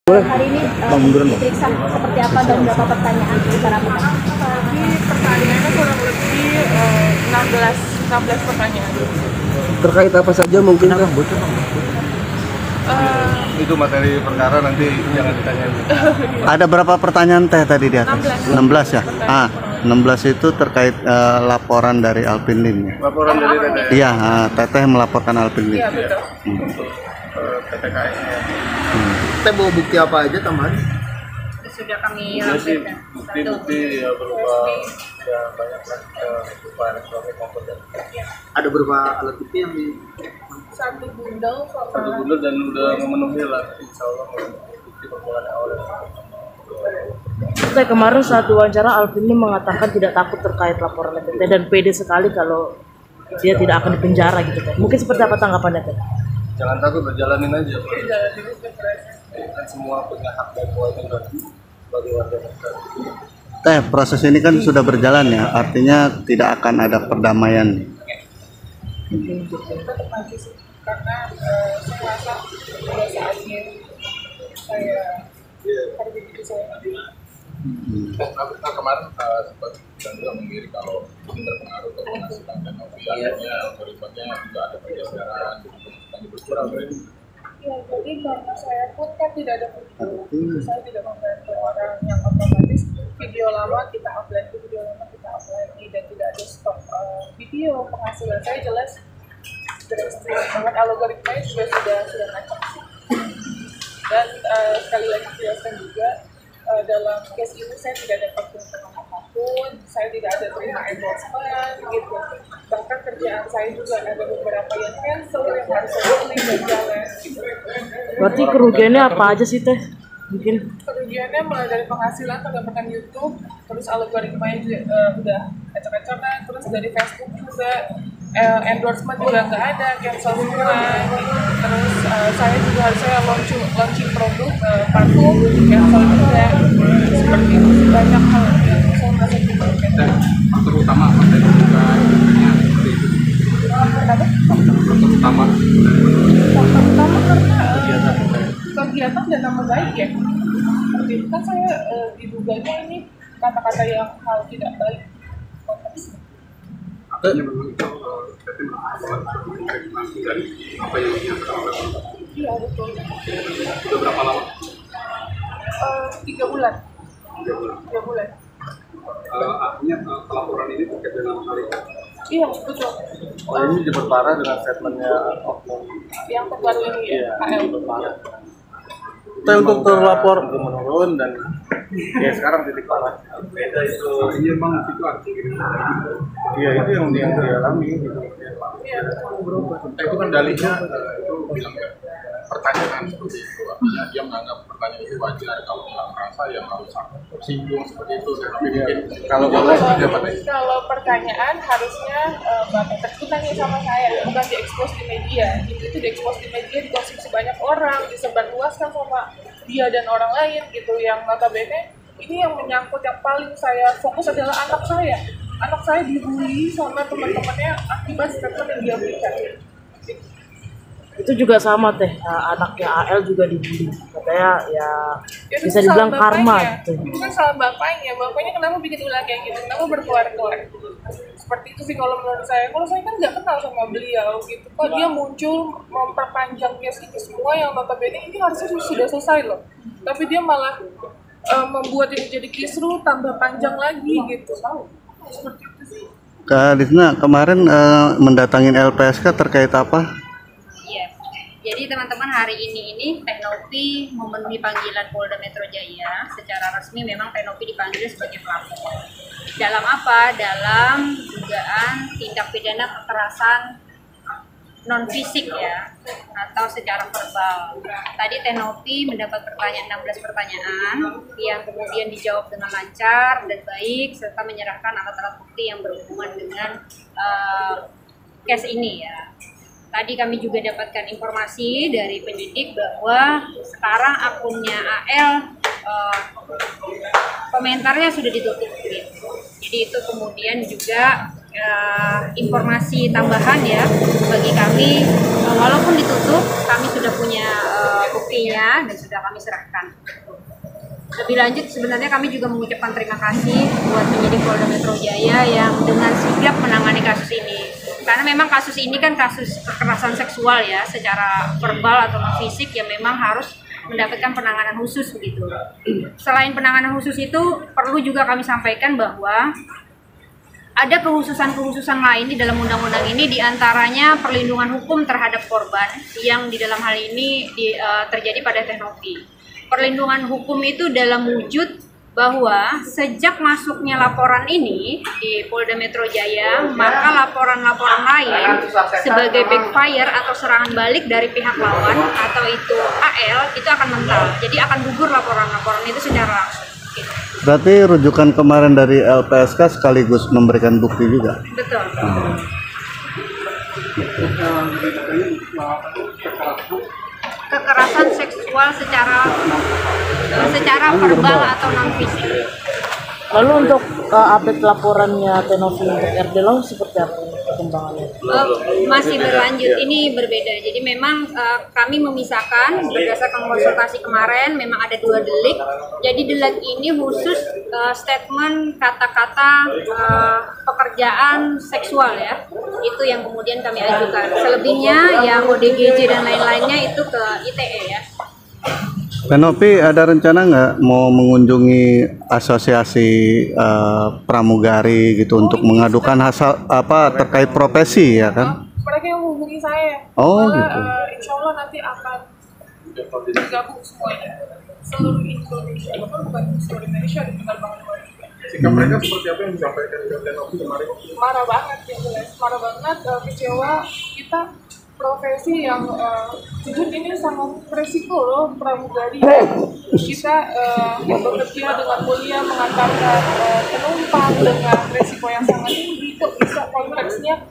Hari ini diperiksa seperti apa dan berapa pertanyaan secara apa? Tadi pertanyaannya kurang lebih 16 pertanyaan. Terkait apa saja mungkin kah? Itu materi perkara nanti jangan ditanyain. Ada berapa pertanyaan teh tadi di atas? 16 ya? 16 itu terkait laporan dari Alpinlim ya? Laporan dari Teteh. Iya, Teteh melaporkan Alpinlim. Iya betul. Untuk TPKS nya. Kita bawa bukti apa aja tambahan? Sudah kami Jadi sih lampirkan. bukti-bukti ya berupa ya banyak lah berupa elektronik maupun Ada beberapa alat bukti yang di Satu bundel satu bundel dan udah memenuhi lah insya Allah bukti permulaan awal. Oke, kemarin saat diwawancara Alpinlim mengatakan tidak takut terkait laporan Teh dan pede sekali kalau dia tidak akan dipenjara gitu Teh. Mungkin seperti apa tanggapannya Teh? Jangan takut, berjalanin aja. Kan semua punya hak dan kewajiban sebagai warga negara. Teh, proses ini kan sudah berjalan ya, artinya tidak akan ada perdamaian. karena saya rasa sudah saatnya saya harus diri saya. Nah, kemarin sempat juga mengirim kalau ini berpengaruh ke penghasilan dan akhirnya otoritasnya juga ada pergeseran yang berkurang. Ya, jadi karena saya pun kan tidak ada video, saya tidak membantu orang yang otomatis video lama kita upload, video lama kita upload lagi dan tidak ada stok video penghasilan saya jelas drastis banget, algoritmanya juga sudah ngacak sih. Dan sekali lagi jelaskan juga dalam case ini saya tidak dapat keuntungan apapun, saya tidak ada terima endorsement gitu. Bahkan kerjaan saya juga ada beberapa yang cancel yang harus saya beli dan jalan gitu. Berarti kerugiannya apa aja sih Teh? Mungkin Kerugiannya mulai dari penghasilan pendapatan YouTube, terus algoritmanya juga udah acak-acakan, terus dari Facebook juga endorsement juga nggak ada, cancel semua gitu. Terus saya juga harusnya launching produk parfum, cancel juga. Seperti itu banyak hal yang saya merasa dirugikan. Dan faktor utama apa tadi juga sebenarnya seperti itu. Kenapa? Faktor utama Faktor utama karena kegiatan dan nama baik ya. Seperti itu kan saya diduganya ini kata-kata yang hal tidak baik konteksnya. artinya memang itu berarti melakukan dari apa yang dinyatakan oleh Bapak. Iya betul. Sudah berapa lama? 3 bulan. 3 bulan. 3 bulan. Artinya pelaporan ini terkait dengan hal itu. Iya betul. Ini diperparah dengan statementnya Oknum. Yang terbaru ini ya, KL. Kita untuk terlapor Menurun dan ya sekarang titik parah. Beda itu. Ini memang itu artinya. Iya itu yang dialami gitu. Iya betul. Itu kan dalihnya itu bilang ya, pertanyaan seperti itu. Artinya dia menganggap pertanyaan itu wajar kalau nggak merasa ya nggak usah tersinggung seperti itu. Tapi mungkin kalau Kalau pertanyaan harusnya Bapak Teguh tanya sama saya, bukan diekspos di media. Itu diekspos di media, dikonsumsi banyak orang, disebarluaskan sama dia dan orang lain gitu. Yang notabene ini yang menyangkut yang paling saya fokus adalah anak saya. Anak saya dibully sama teman-temannya akibat statement yang dia berikan. itu juga sama Teh, anaknya AL juga dibully. Katanya ya Itu bisa salah dibilang karma bapaknya. gitu. Itu kan salah bapaknya kenapa bikin ulah kayak gitu, kenapa berkeluar-keluar seperti itu sih kalau menurut saya. Kalau saya kan nggak kenal sama beliau gitu, kok dia muncul memperpanjang case ini semua yang notabene ini harusnya sudah selesai loh, tapi dia malah membuat ini jadi kisru tambah panjang lagi gitu. Seperti itu sih. Kak Disna, kemarin mendatangin LPSK terkait apa? Iya, jadi teman-teman hari ini Teknopi memenuhi panggilan Polda Metro Jaya. Secara resmi memang Teknopi dipanggil sebagai pelapor. Dalam apa? Dalam dugaan tindak pidana kekerasan non fisik ya, atau secara verbal. Tadi Teknopi mendapat 16 pertanyaan yang kemudian dijawab dengan lancar dan baik, serta menyerahkan alat-alat bukti yang berhubungan dengan case ini ya. Tadi kami juga dapatkan informasi dari penyidik bahwa sekarang akunnya AL komentarnya sudah ditutup gitu. Jadi itu kemudian juga informasi tambahan ya bagi kami, walaupun ditutup kami sudah punya buktinya dan sudah kami serahkan. Lebih lanjut sebenarnya kami juga mengucapkan terima kasih buat penyidik Polda Metro Jaya yang dengan sigap menangani kasus ini. Karena memang kasus ini kan kasus kekerasan seksual ya, secara verbal atau fisik yang memang harus mendapatkan penanganan khusus begitu. Selain penanganan khusus itu perlu juga kami sampaikan bahwa ada kekhususan-kekhususan lain di dalam undang-undang ini, diantaranya perlindungan hukum terhadap korban yang di dalam hal ini terjadi pada Teknopi. Perlindungan hukum itu dalam wujud bahwa sejak masuknya laporan ini di Polda Metro Jaya, maka laporan-laporan lain sebagai backfire atau serangan balik dari pihak lawan atau itu AL itu akan mental. Jadi akan gugur laporan-laporan itu secara langsung. Berarti rujukan kemarin dari LPSK sekaligus memberikan bukti juga. Betul. Kekerasan seksual secara verbal atau non fisik. Lalu untuk update laporannya Teknopi untuk RD Law seperti apa perkembangannya? Masih berlanjut, ini berbeda. Jadi memang kami memisahkan berdasarkan konsultasi kemarin, memang ada 2 delik. Jadi delik ini khusus statement kata-kata pekerjaan seksual ya. Itu yang kemudian kami ajukan. Selebihnya yang ODGJ dan lain-lainnya itu ke ITE ya. Teknopi ada rencana nggak mau mengunjungi asosiasi pramugari gitu untuk mengadukan hasil terkait profesi ya kan? Mereka yang menghubungi saya. Oh, Malah, gitu. Insya Allah nanti akan bergabung semuanya. Seluruh Indonesia, bukan seluruh Indonesia di penerbangan luar juga. Sikap mereka seperti apa yang disampaikan ke Teknopi kemarin? Marah banget ya jelas, marah banget, kecewa. Kita profesi yang jujur ini sangat resiko loh, pramugari. Kita bekerja dengan mulia mengantarkan penumpang dengan resiko yang sangat tinggi, kok bisa konteksnya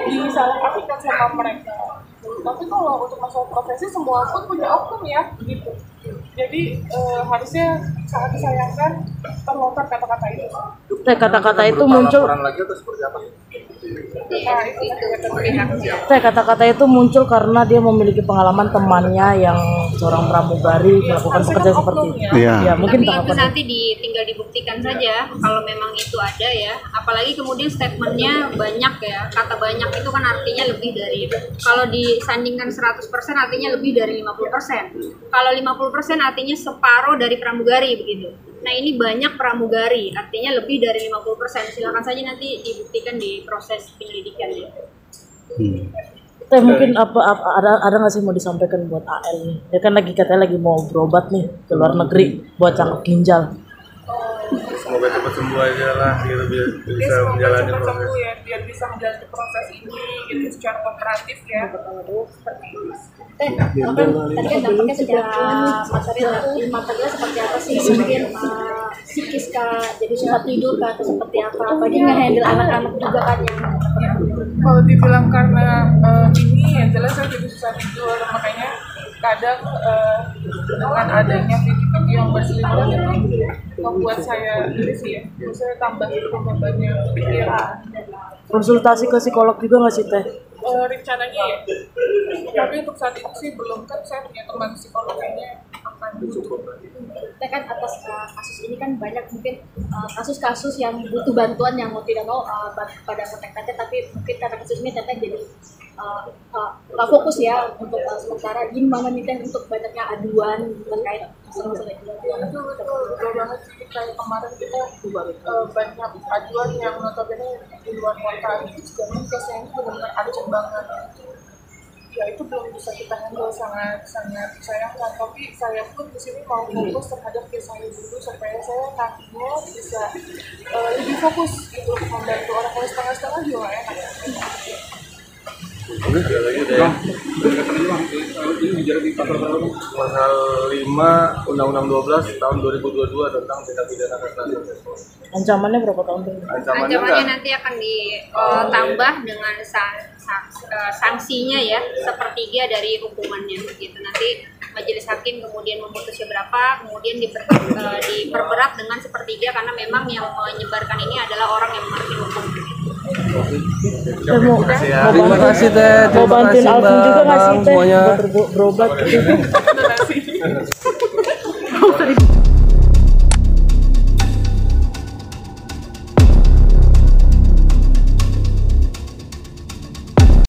disalahkan sama mereka. Tapi kalau untuk masalah profesi semua pun punya oknum ya, gitu. Jadi harusnya sangat disayangkan terlontar kata-kata itu. Kata-kata itu muncul. Laporan lagi atau seperti apa? Nah, itu Kata-kata itu muncul karena dia memiliki pengalaman temannya yang seorang pramugari melakukan pekerjaan seperti itu. Iya. Ya, mungkin Tapi itu tanggapan. nanti tinggal dibuktikan saja kalau memang itu ada ya. Apalagi kemudian statementnya banyak ya. Kata banyak itu kan artinya lebih dari, kalau disandingkan 100% artinya lebih dari 50%. Kalau 50% artinya separuh dari pramugari begitu. Nah ini banyak pramugari, artinya lebih dari 50%. Silakan saja nanti dibuktikan di proses penyelidikan ya. Teh mungkin ada nggak sih mau disampaikan buat AL nih? Dia kan katanya lagi mau berobat nih ke luar negeri buat cangkok ginjal. Semoga cepat sembuh aja lah, gitu biar bisa menjalani cepat proses. sembuh ya, biar bisa menjalani proses ini gitu secara kooperatif ya. Seperti itu. Tadi kan dampaknya secara material seperti apa sih? Kemudian psikis kah, jadi susah tidur kah, atau seperti apa? Bagi nge-handle anak-anak juga kan yang Kalau dibilang karena ini ya jelas saya jadi susah tidur, makanya kadang dengan adanya video yang berseliweran itu membuat saya ini sih ya, saya tambah bebannya pikiran. Konsultasi ke psikolog juga nggak sih Teh? Rencananya ya, tapi untuk saat ini sih belum, kan saya punya teman psikolog kayaknya akan butuh. kita kan atas kasus ini kan banyak mungkin kasus-kasus yang butuh bantuan yang mau tidak mau pada kontak-kontak, tapi mungkin karena kasus ini teteh jadi nggak fokus ya untuk sementara. Gimana nih Teh untuk banyaknya aduan terkait masalah-masalah itu? Betul banget sih, kayak kemarin kita banyak aduan yang notabene di luar kota itu juga kesnya ini benar-benar urgent banget. Ya itu belum bisa kita handle, sangat disayangkan. Tapi saya pun di sini mau fokus terhadap case saya dulu supaya saya nantinya bisa lebih fokus gitu membantu orang. Kalau setengah-setengah juga nggak enak. Ada lagi deh. Pasal 5 Undang-Undang 12 tahun 2022 tentang tindak pidana kekerasan seksual. Ancamannya berapa tahun? Ancamannya nanti akan ditambah dengan sanksinya ya, sepertiga dari hukumannya begitu. Nanti majelis hakim kemudian memutusnya berapa, kemudian diperberat dengan sepertiga karena memang yang menyebarkan ini adalah orang yang mengerti hukum. Mau Terima kasih Teh. mau bantuin Alvin juga nggak sih Teh semuanya. buat berobat gitu.